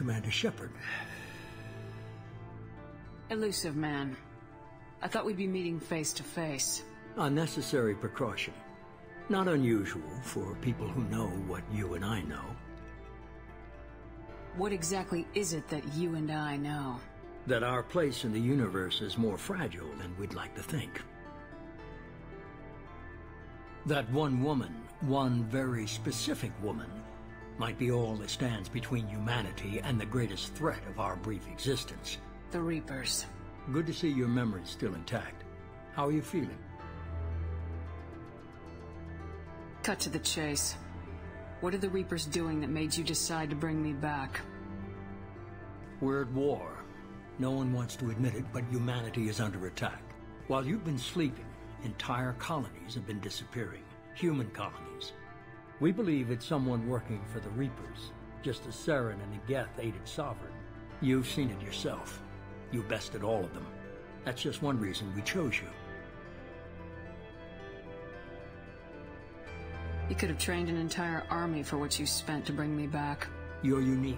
Commander Shepard. Elusive Man. I thought we'd be meeting face to face. A necessary precaution. Not unusual for people who know what you and I know. What exactly is it that you and I know? That our place in the universe is more fragile than we'd like to think. That one woman, one very specific woman, might be all that stands between humanity and the greatest threat of our brief existence. The Reapers. Good to see your memory's still intact. How are you feeling? Cut to the chase. What are the Reapers doing that made you decide to bring me back? We're at war. No one wants to admit it, but humanity is under attack. While you've been sleeping, entire colonies have been disappearing. Human colonies. We believe it's someone working for the Reapers, just as Saren and Geth aided Sovereign. You've seen it yourself. You bested all of them. That's just one reason we chose you. You could have trained an entire army for what you spent to bring me back. You're unique.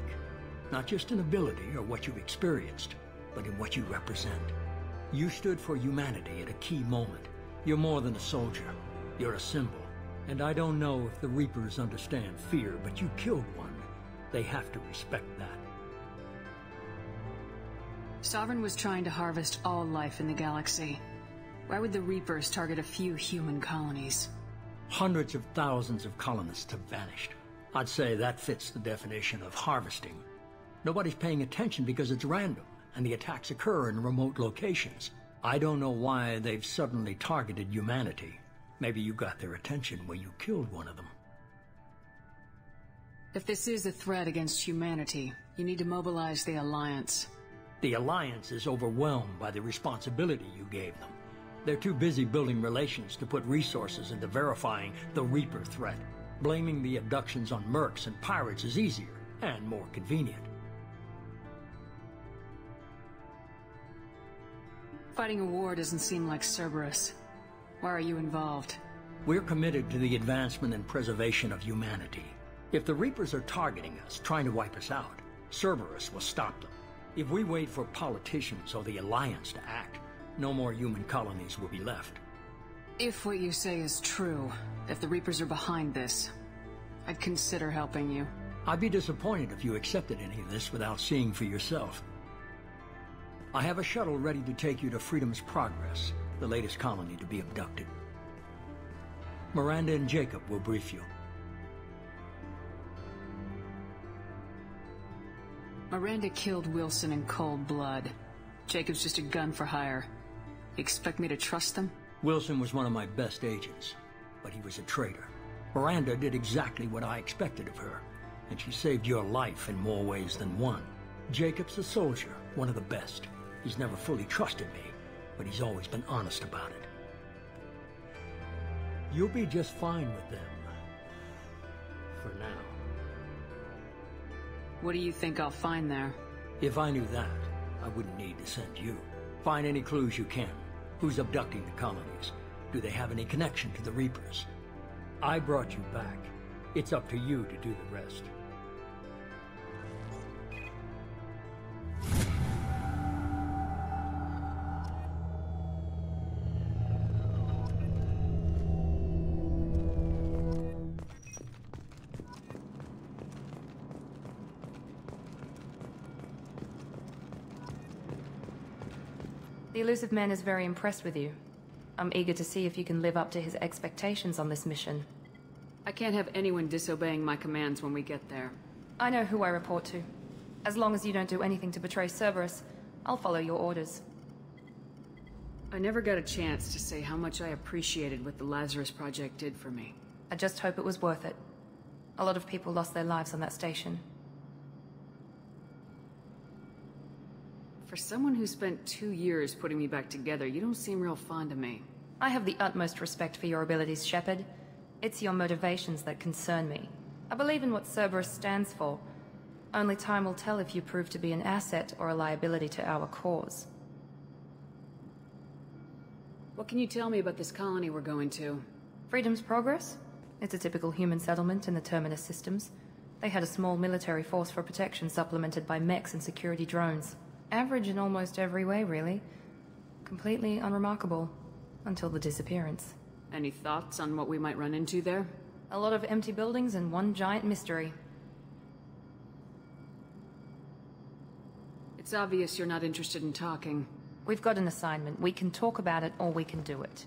Not just in ability or what you've experienced, but in what you represent. You stood for humanity at a key moment. You're more than a soldier. You're a symbol. And I don't know if the Reapers understand fear, but you killed one. They have to respect that. Sovereign was trying to harvest all life in the galaxy. Why would the Reapers target a few human colonies? Hundreds of thousands of colonists have vanished. I'd say that fits the definition of harvesting. Nobody's paying attention because it's random, and the attacks occur in remote locations. I don't know why they've suddenly targeted humanity. Maybe you got their attention when you killed one of them. If this is a threat against humanity, you need to mobilize the Alliance. The Alliance is overwhelmed by the responsibility you gave them. They're too busy building relations to put resources into verifying the Reaper threat. Blaming the abductions on mercs and pirates is easier and more convenient. Fighting a war doesn't seem like Cerberus. Why are you involved? We're committed to the advancement and preservation of humanity. If the Reapers are targeting us, trying to wipe us out, Cerberus will stop them. If we wait for politicians or the Alliance to act, no more human colonies will be left. If what you say is true, if the Reapers are behind this, I'd consider helping you. I'd be disappointed if you accepted any of this without seeing for yourself. I have a shuttle ready to take you to Freedom's Progress, the latest colony to be abducted. Miranda and Jacob will brief you. Miranda killed Wilson in cold blood. Jacob's just a gun for hire. You expect me to trust them? Wilson was one of my best agents, but he was a traitor. Miranda did exactly what I expected of her, and she saved your life in more ways than one. Jacob's a soldier, one of the best. He's never fully trusted me, but he's always been honest about it. You'll be just fine with them. For now. What do you think I'll find there? If I knew that, I wouldn't need to send you. Find any clues you can. Who's abducting the colonies? Do they have any connection to the Reapers? I brought you back. It's up to you to do the rest. The Elusive Man is very impressed with you. I'm eager to see if you can live up to his expectations on this mission. I can't have anyone disobeying my commands when we get there. I know who I report to. As long as you don't do anything to betray Cerberus, I'll follow your orders. I never got a chance to say how much I appreciated what the Lazarus Project did for me. I just hope it was worth it. A lot of people lost their lives on that station. For someone who spent 2 years putting me back together, you don't seem real fond of me. I have the utmost respect for your abilities, Shepard. It's your motivations that concern me. I believe in what Cerberus stands for. Only time will tell if you prove to be an asset or a liability to our cause. What can you tell me about this colony we're going to? Freedom's Progress? It's a typical human settlement in the Terminus systems. They had a small military force for protection supplemented by mechs and security drones. Average in almost every way, really. Completely unremarkable. Until the disappearance. Any thoughts on what we might run into there? A lot of empty buildings and one giant mystery. It's obvious you're not interested in talking. We've got an assignment. We can talk about it or we can do it.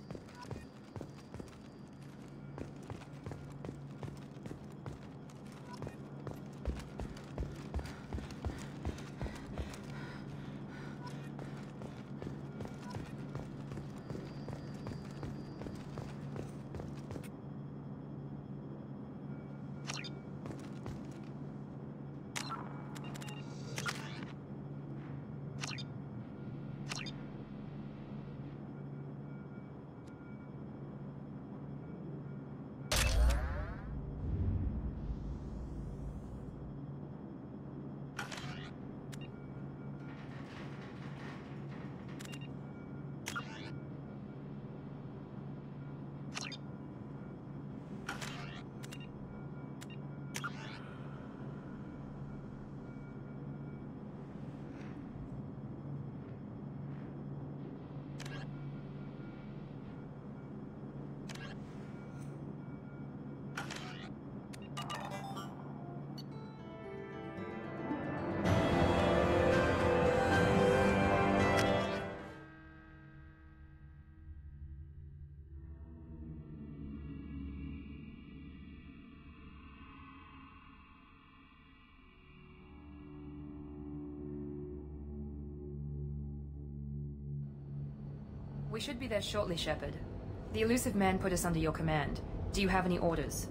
We should be there shortly, Shepard. The Illusive Man put us under your command. Do you have any orders?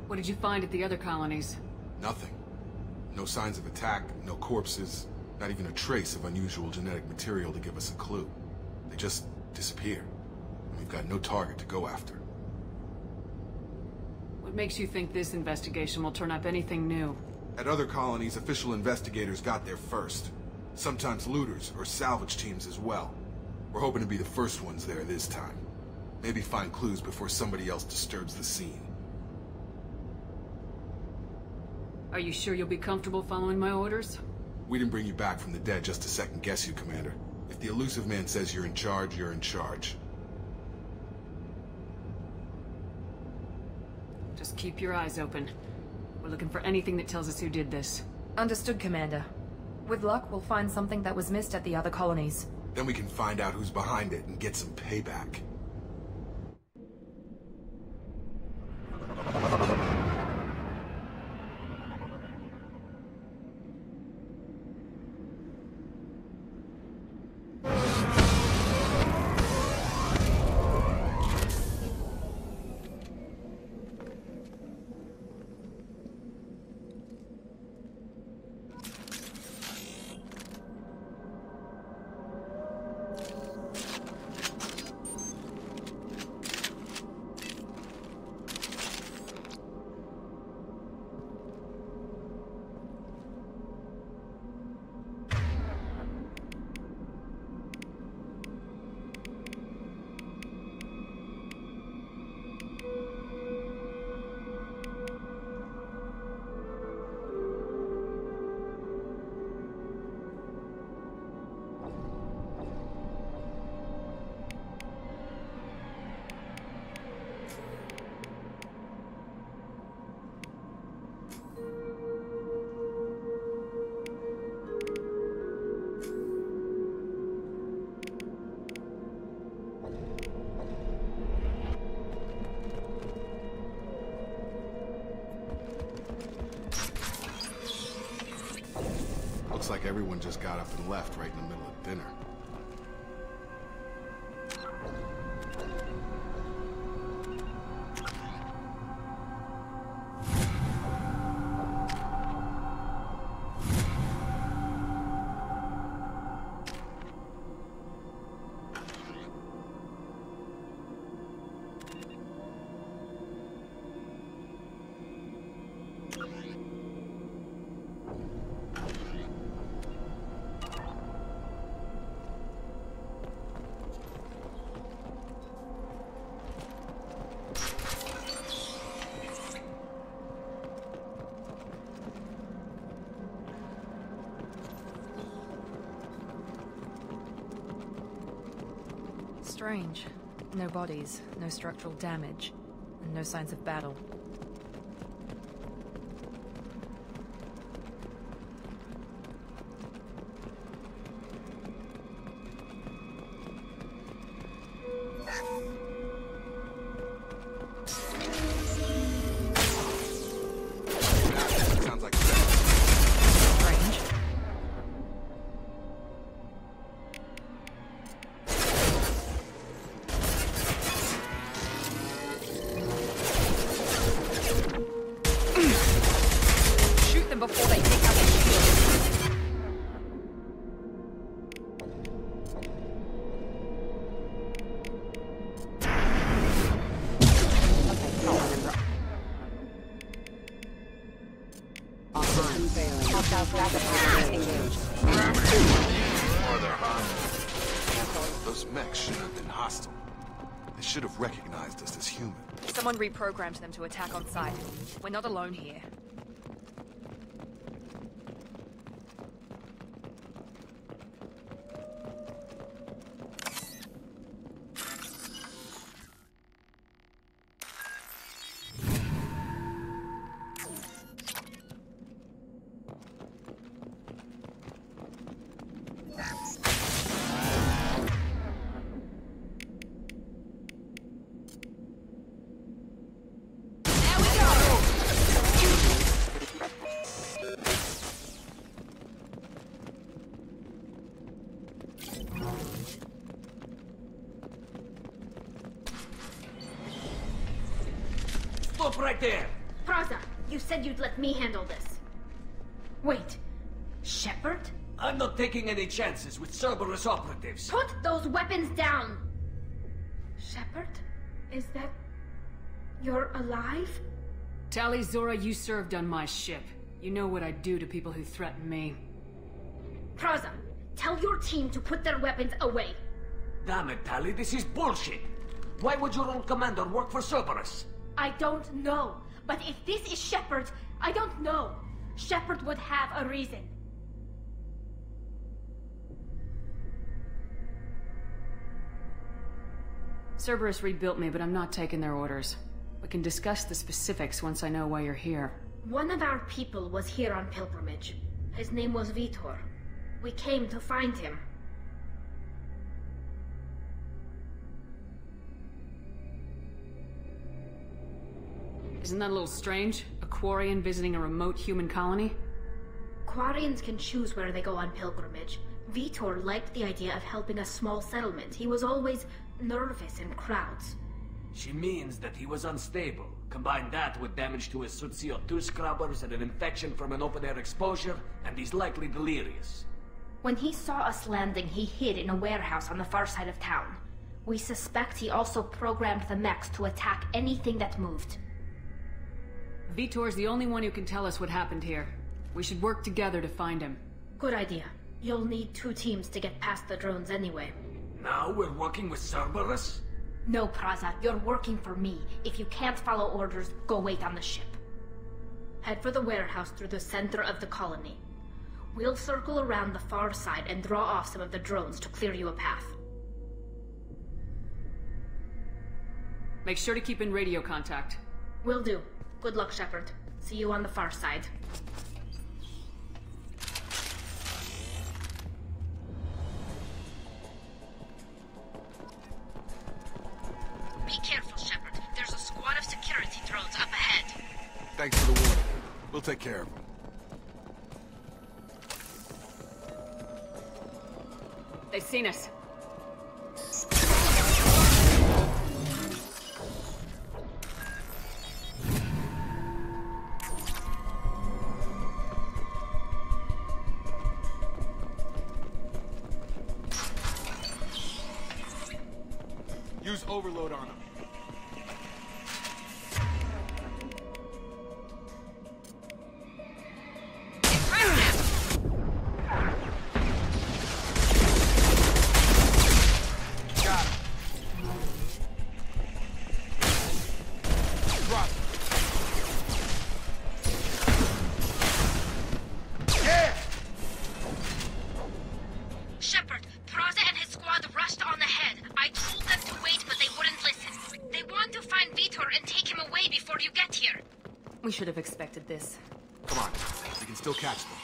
What did you find at the other colonies? Nothing. No signs of attack, no corpses, not even a trace of unusual genetic material to give us a clue. They just disappear. And we've got no target to go after. What makes you think this investigation will turn up anything new? At other colonies, official investigators got there first. Sometimes looters or salvage teams as well. We're hoping to be the first ones there this time. Maybe find clues before somebody else disturbs the scene. Are you sure you'll be comfortable following my orders? We didn't bring you back from the dead just to second guess you, Commander. If the Illusive Man says you're in charge, you're in charge. Just keep your eyes open. We're looking for anything that tells us who did this. Understood, Commander. With luck, we'll find something that was missed at the other colonies. Then we can find out who's behind it and get some payback. Looks like everyone just got up and left right in the middle of dinner. Strange. No bodies, no structural damage, and no signs of battle. Sounds like strange. Shoot them before they take out their shield. Those mechs shouldn't have been hostile. They should have recognized us as human. Someone reprogrammed them to attack on sight. We're not alone here. Stop right there! Praza, you said you'd let me handle this. Wait, Shepard? I'm not taking any chances with Cerberus operatives. Put those weapons down! Shepard? Is that... you're alive? Tali Zora, you served on my ship. You know what I do to people who threaten me. Praza, tell your team to put their weapons away. Damn it, Tali, this is bullshit! Why would your own commander work for Cerberus? I don't know. But if this is Shepard, I don't know. Shepard would have a reason. Cerberus rebuilt me, but I'm not taking their orders. We can discuss the specifics once I know why you're here. One of our people was here on pilgrimage. His name was Vitor. We came to find him. Isn't that a little strange? A Quarian visiting a remote human colony? Quarians can choose where they go on pilgrimage. Vitor liked the idea of helping a small settlement. He was always nervous in crowds. She means that he was unstable. Combine that with damage to his CO2 scrubbers and an infection from an open-air exposure, and he's likely delirious. When he saw us landing, he hid in a warehouse on the far side of town. We suspect he also programmed the mechs to attack anything that moved. Vitor's the only one who can tell us what happened here. We should work together to find him. Good idea. You'll need 2 teams to get past the drones anyway. Now we're working with Cerberus? No, Praza, you're working for me. If you can't follow orders, go wait on the ship. Head for the warehouse through the center of the colony. We'll circle around the far side and draw off some of the drones to clear you a path. Make sure to keep in radio contact. Will do. Good luck, Shepard. See you on the far side. Be careful, Shepard. There's a squad of security drones up ahead. Thanks for the warning. We'll take care of them. They've seen us. Use overload on them. Got him. Drop. Yeah! Shepard, Praza and his squad rushed on ahead. I told them should have expected this. Come on, we can still catch them.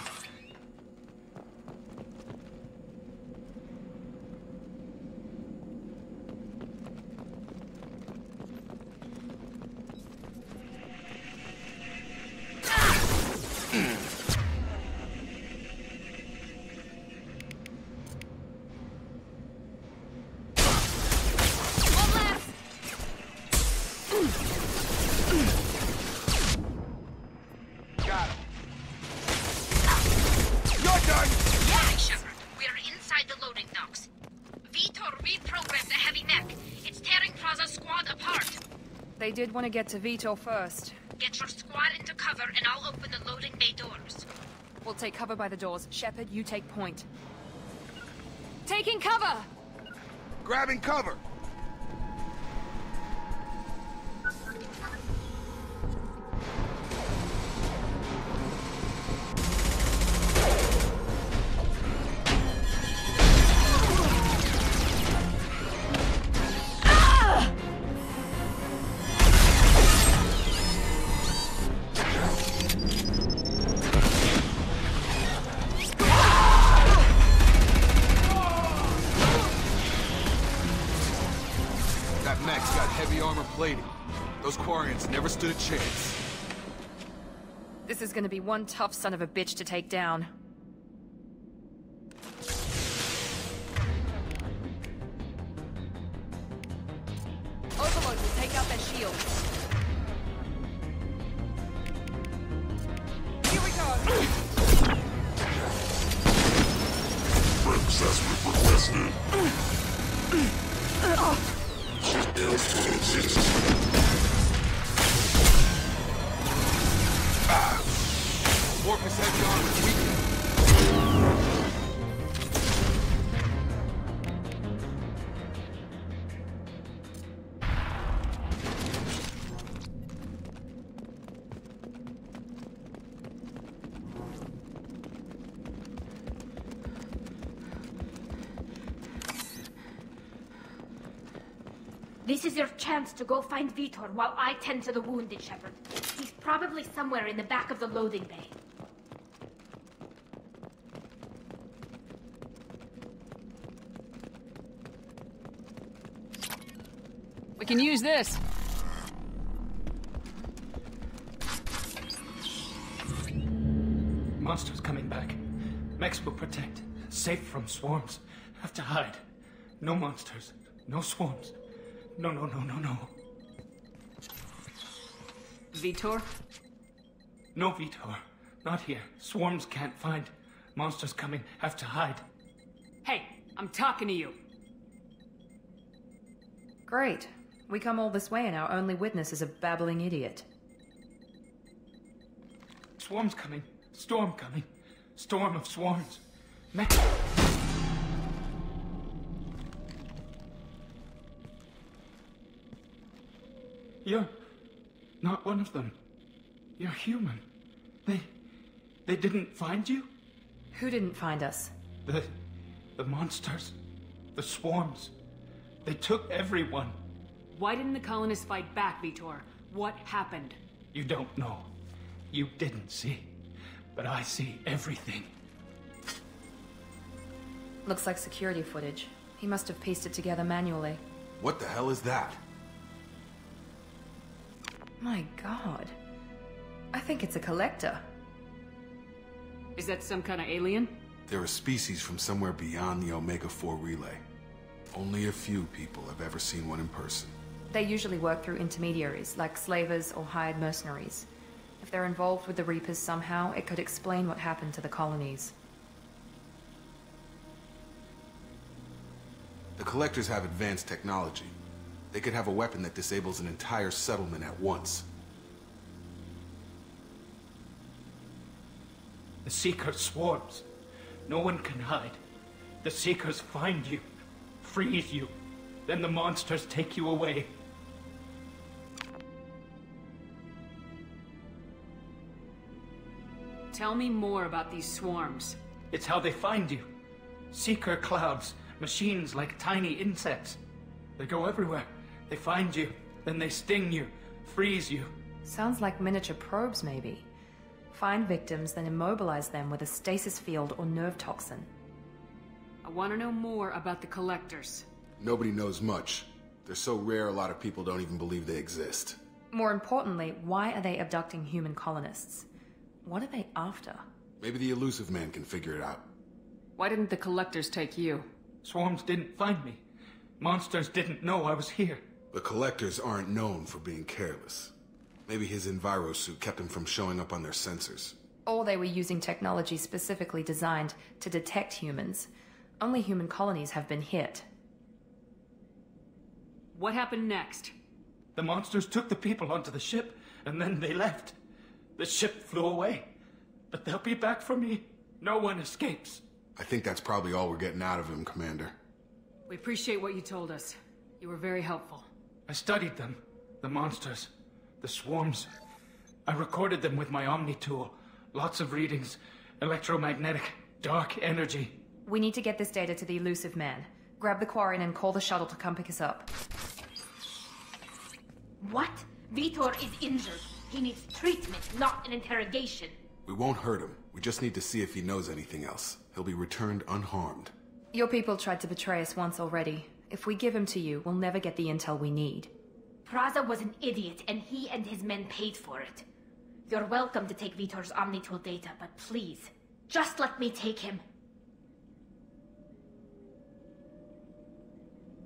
They did want to get to Vitor first. Get your squad into cover and I'll open the loading bay doors. We'll take cover by the doors. Shepard, you take point. Taking cover! Grabbing cover! Those Quarians never stood a chance. This is gonna be one tough son of a bitch to take down. Overlord will take out their shields. Here we go! Princess requested. Orcus heavy armor weakened. This is your chance to go find Vitor while I tend to the wounded, Shepard. He's probably somewhere in the back of the loading bay. We can use this. Monsters coming back. Mechs will protect. Safe from swarms. Have to hide. No monsters. No swarms. No. Vitor? No Vitor. Not here. Swarms can't find. Monsters coming. Have to hide. Hey, I'm talking to you. Great. We come all this way and our only witness is a babbling idiot. Swarms coming. Storm coming. Storm of swarms. Mech. You're not one of them. You're human. They didn't find you? Who didn't find us? The monsters. The swarms. They took everyone. Why didn't the colonists fight back, Vitor? What happened? You don't know. You didn't see. But I see everything. Looks like security footage. He must have pieced it together manually. What the hell is that? My god. I think it's a collector. Is that some kind of alien? They're a species from somewhere beyond the Omega-4 relay. Only a few people have ever seen one in person. They usually work through intermediaries, like slavers or hired mercenaries. If they're involved with the Reapers somehow, it could explain what happened to the colonies. The Collectors have advanced technology. They could have a weapon that disables an entire settlement at once. The Seeker swarms. No one can hide. The Seekers find you, freeze you, then the monsters take you away. Tell me more about these swarms. It's how they find you. Seeker clouds, machines like tiny insects. They go everywhere. They find you, then they sting you, freeze you. Sounds like miniature probes, maybe. Find victims, then immobilize them with a stasis field or nerve toxin. I want to know more about the Collectors. Nobody knows much. They're so rare, a lot of people don't even believe they exist. More importantly, why are they abducting human colonists? What are they after? Maybe the Elusive Man can figure it out. Why didn't the Collectors take you? Swarms didn't find me. Monsters didn't know I was here. The Collectors aren't known for being careless. Maybe his envirosuit kept him from showing up on their sensors. Or they were using technology specifically designed to detect humans. Only human colonies have been hit. What happened next? The monsters took the people onto the ship, and then they left. The ship flew away. But they'll be back for me. No one escapes. I think that's probably all we're getting out of him, Commander. We appreciate what you told us. You were very helpful. I studied them. The monsters. The swarms. I recorded them with my Omni tool. Lots of readings. Electromagnetic. Dark energy. We need to get this data to the Elusive Man. Grab the Quarian and call the shuttle to come pick us up. What? Vitor is injured. He needs treatment, not an interrogation. We won't hurt him. We just need to see if he knows anything else. He'll be returned unharmed. Your people tried to betray us once already. If we give him to you, we'll never get the intel we need. Praza was an idiot, and he and his men paid for it. You're welcome to take Vitor's Omnitool data, but please, just let me take him.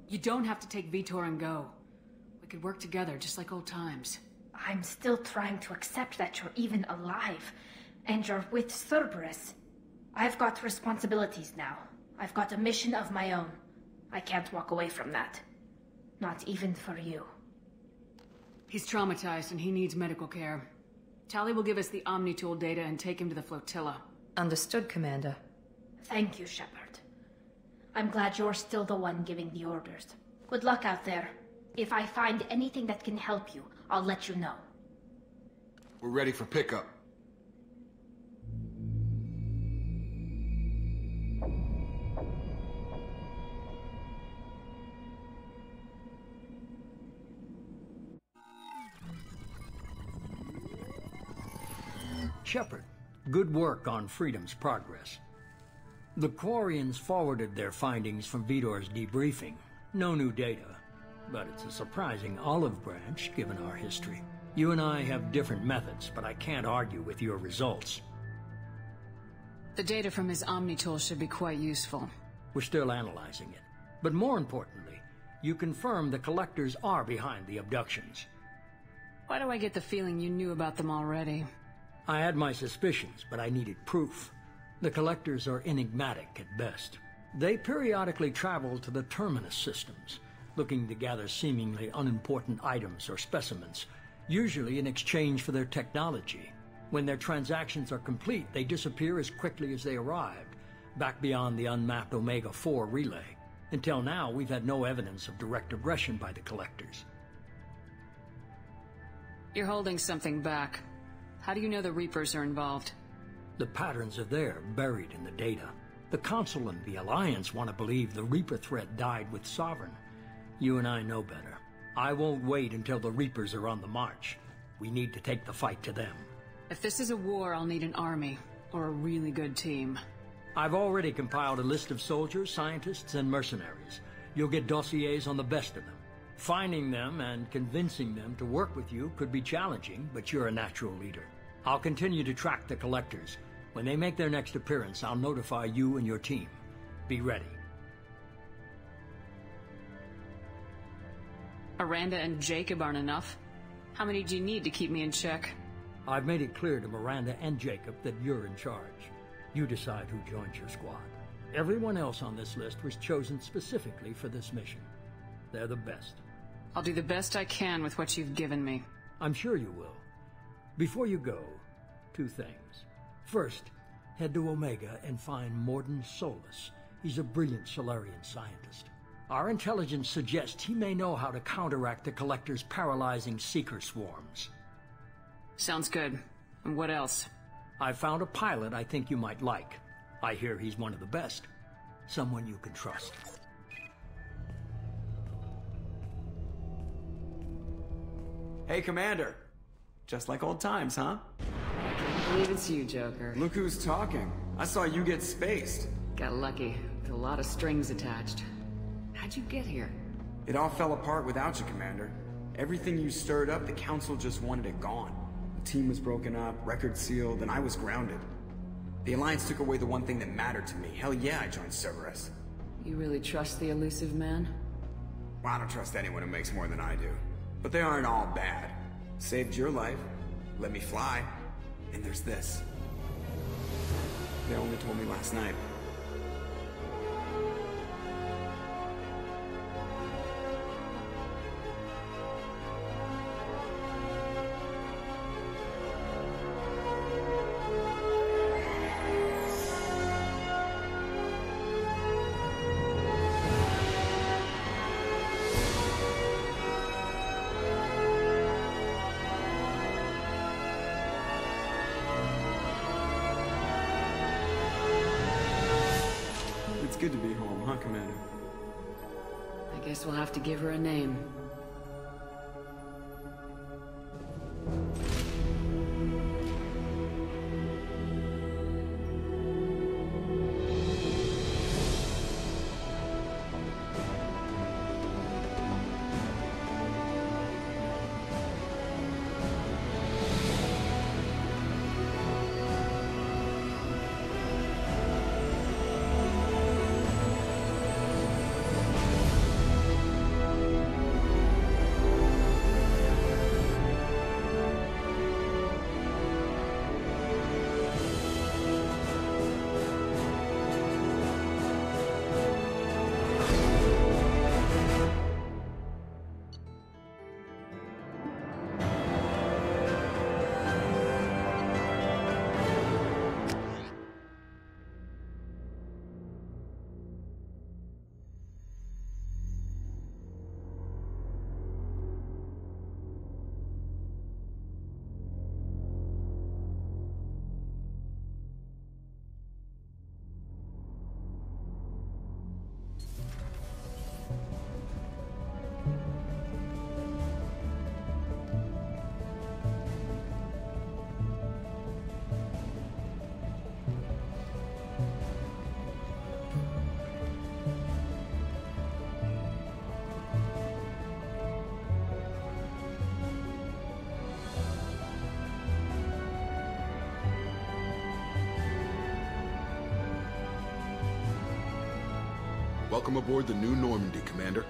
You don't have to take Vitor and go. We could work together, just like old times. I'm still trying to accept that you're even alive, and you're with Cerberus. I've got responsibilities now. I've got a mission of my own. I can't walk away from that. Not even for you. He's traumatized and he needs medical care. Tali will give us the Omnitool data and take him to the flotilla. Understood, Commander. Thank you, Shepard. I'm glad you're still the one giving the orders. Good luck out there. If I find anything that can help you, I'll let you know. We're ready for pickup. Shepard, good work on Freedom's progress. The Quarians forwarded their findings from Vitor's debriefing. No new data, but it's a surprising olive branch given our history. You and I have different methods, but I can't argue with your results. The data from his Omnitool should be quite useful. We're still analyzing it. But more importantly, you confirm the Collectors are behind the abductions. Why do I get the feeling you knew about them already? I had my suspicions, but I needed proof. The Collectors are enigmatic at best. They periodically travel to the Terminus systems, looking to gather seemingly unimportant items or specimens, usually in exchange for their technology. When their transactions are complete, they disappear as quickly as they arrived, back beyond the unmapped Omega-4 relay. Until now, we've had no evidence of direct aggression by the Collectors. You're holding something back. How do you know the Reapers are involved? The patterns are there, buried in the data. The Council and the Alliance want to believe the Reaper threat died with Sovereign. You and I know better. I won't wait until the Reapers are on the march. We need to take the fight to them. If this is a war, I'll need an army, or a really good team. I've already compiled a list of soldiers, scientists, and mercenaries. You'll get dossiers on the best of them. Finding them and convincing them to work with you could be challenging, but you're a natural leader. I'll continue to track the Collectors. When they make their next appearance, I'll notify you and your team. Be ready. Miranda and Jacob aren't enough. How many do you need to keep me in check? I've made it clear to Miranda and Jacob that you're in charge. You decide who joins your squad. Everyone else on this list was chosen specifically for this mission. They're the best. I'll do the best I can with what you've given me. I'm sure you will. Before you go, 2 things. First, head to Omega and find Mordin Solus. He's a brilliant Solarian scientist. Our intelligence suggests he may know how to counteract the Collector's paralyzing Seeker swarms. Sounds good. And what else? I found a pilot I think you might like. I hear he's one of the best. Someone you can trust. Hey, Commander. Just like old times, huh? I can't believe it's you, Joker. Look who's talking. I saw you get spaced. Got lucky, with a lot of strings attached. How'd you get here? It all fell apart without you, Commander. Everything you stirred up, the Council just wanted it gone. The team was broken up, records sealed, and I was grounded. The Alliance took away the one thing that mattered to me. Hell yeah, I joined Cerberus. You really trust the elusive man? Well, I don't trust anyone who makes more than I do. But they aren't all bad. Saved your life, let me fly, and there's this. They only told me last night. Good to be home, huh, Commander? I guess we'll have to give her a name. Welcome aboard the New Normandy, Commander.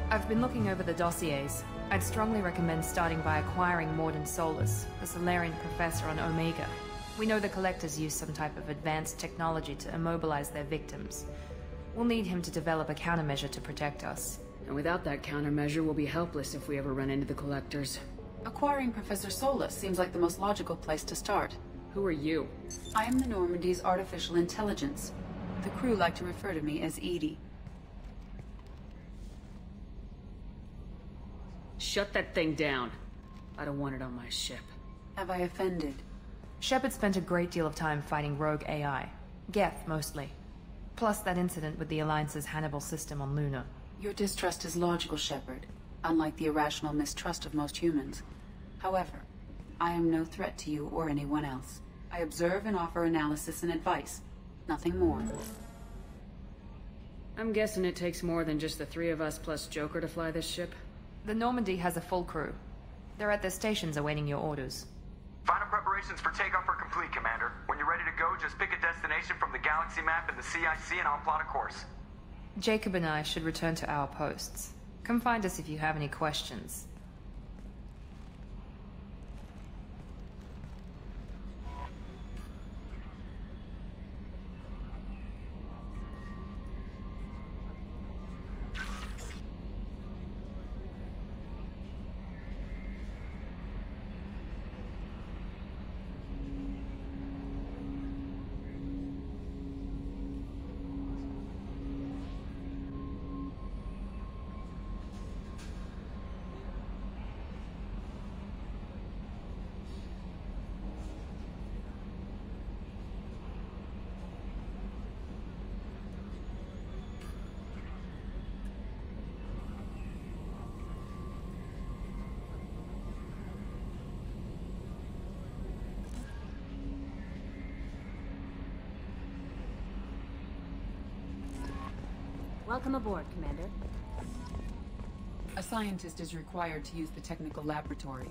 I've been looking over the dossiers. I'd strongly recommend starting by acquiring Mordin Solus, the Solarian professor on Omega. We know the Collectors use some type of advanced technology to immobilize their victims. We'll need him to develop a countermeasure to protect us. And without that countermeasure, we'll be helpless if we ever run into the Collectors. Acquiring Professor Solus seems like the most logical place to start. Who are you? I am the Normandy's artificial intelligence. The crew like to refer to me as EDI. Shut that thing down. I don't want it on my ship. Have I offended? Shepard spent a great deal of time fighting rogue AI. Geth, mostly. Plus that incident with the Alliance's Hannibal system on Luna. Your distrust is logical, Shepard, unlike the irrational mistrust of most humans. However, I am no threat to you or anyone else. I observe and offer analysis and advice. Nothing more. I'm guessing it takes more than just the three of us plus Joker to fly this ship? The Normandy has a full crew. They're at their stations awaiting your orders. Final preparations for takeoff are complete, Commander. When you're ready to go, just pick a destination from the galaxy map in the CIC and I'll plot a course. Jacob and I should return to our posts. Come find us if you have any questions. Welcome aboard, Commander. A scientist is required to use the technical laboratory.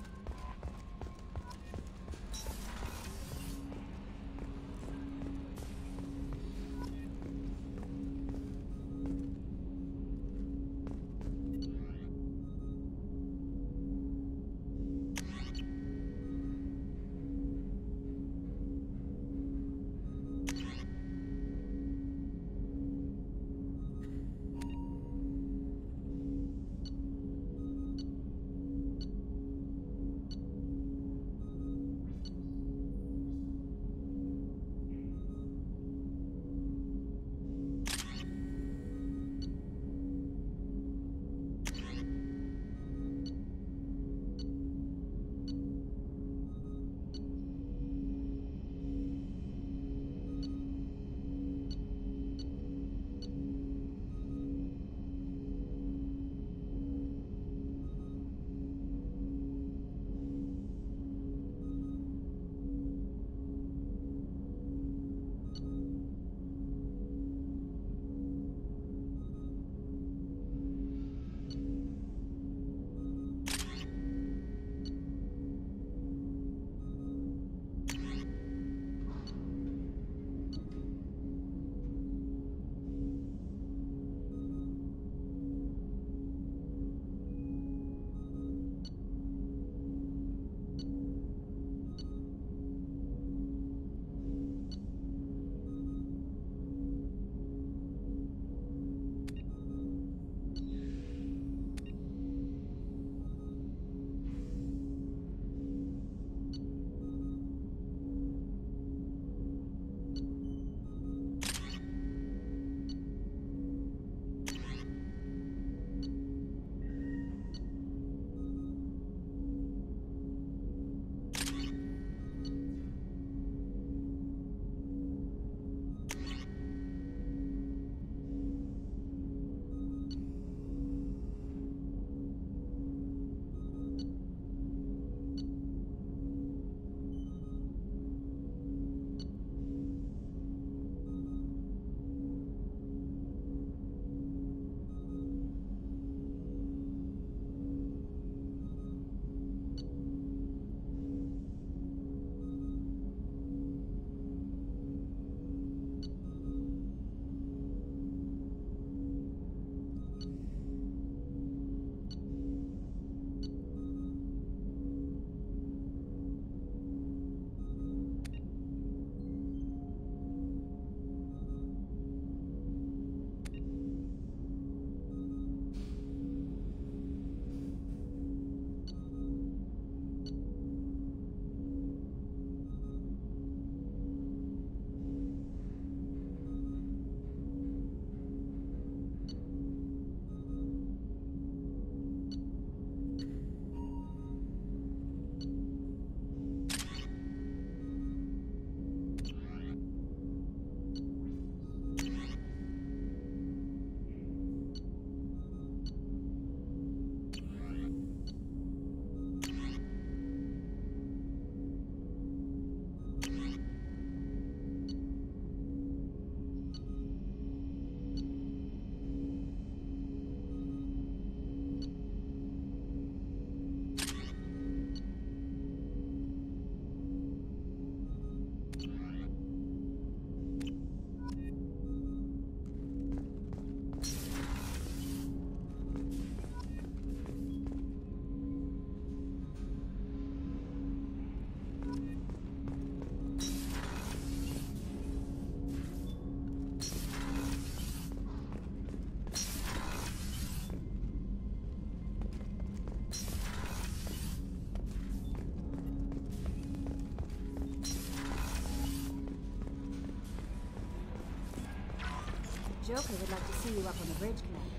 Joker would like to see you up on the bridge, Commander.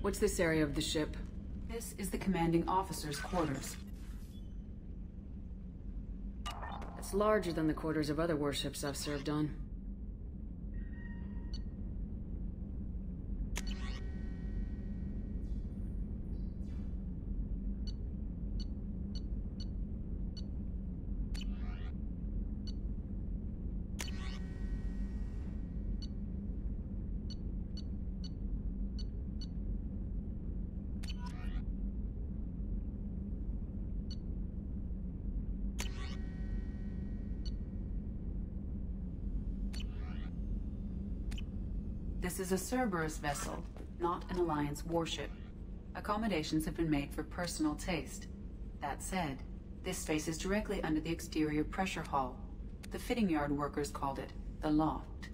What's this area of the ship? This is the commanding officer's quarters. It's larger than the quarters of other warships I've served on. This is a Cerberus vessel, not an Alliance warship. Accommodations have been made for personal taste. That said, this space is directly under the exterior pressure hull. The fitting yard workers called it the loft.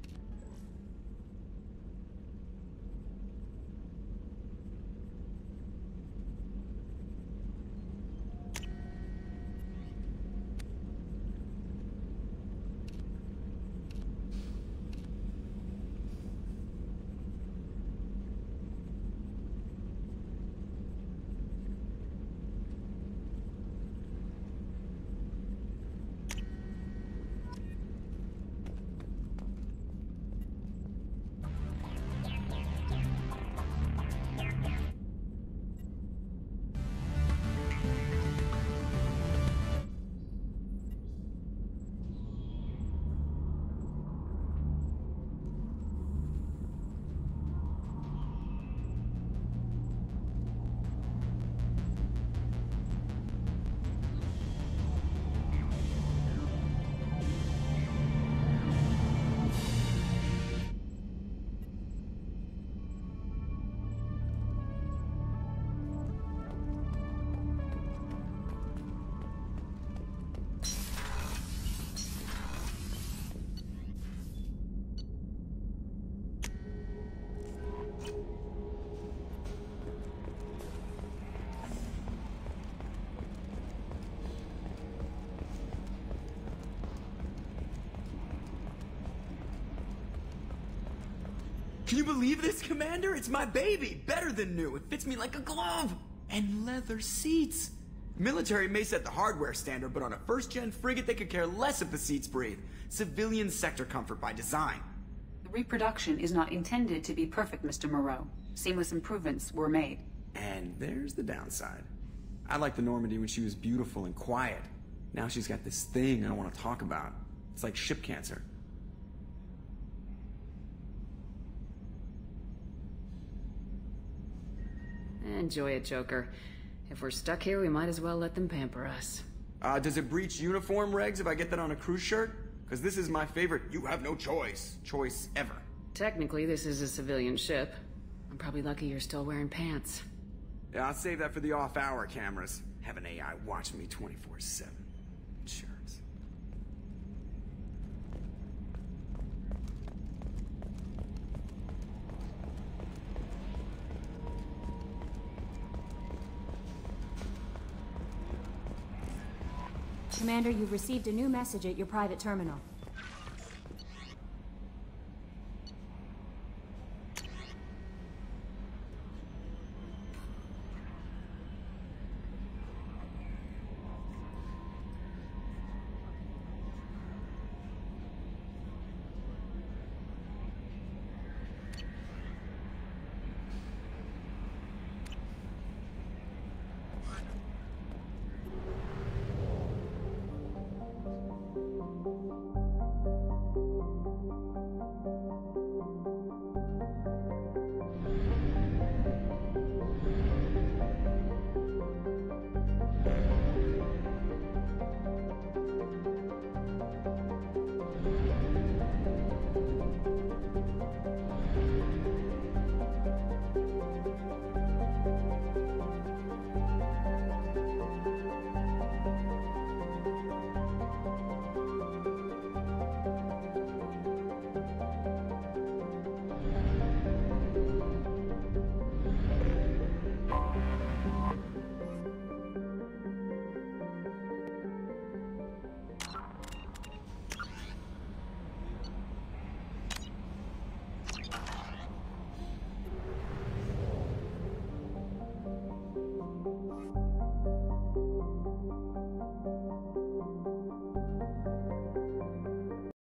Can you believe this, Commander? It's my baby! Better than new. It fits me like a glove! And leather seats! Military may set the hardware standard, but on a first-gen frigate they could care less if the seats breathe. Civilian sector comfort by design. The reproduction is not intended to be perfect, Mr. Moreau. Seamless improvements were made. And there's the downside. I liked the Normandy when she was beautiful and quiet. Now she's got this thing I don't want to talk about. It's like ship cancer. Enjoy it, Joker. If we're stuck here, we might as well let them pamper us. Does it breach uniform regs if I get that on a cruise shirt? Because this is my favorite you have no choice ever. Technically, this is a civilian ship. I'm probably lucky you're still wearing pants. Yeah, I'll save that for the off-hour cameras. Have an AI watch me 24/7. Shirts. Commander, you've received a new message at your private terminal.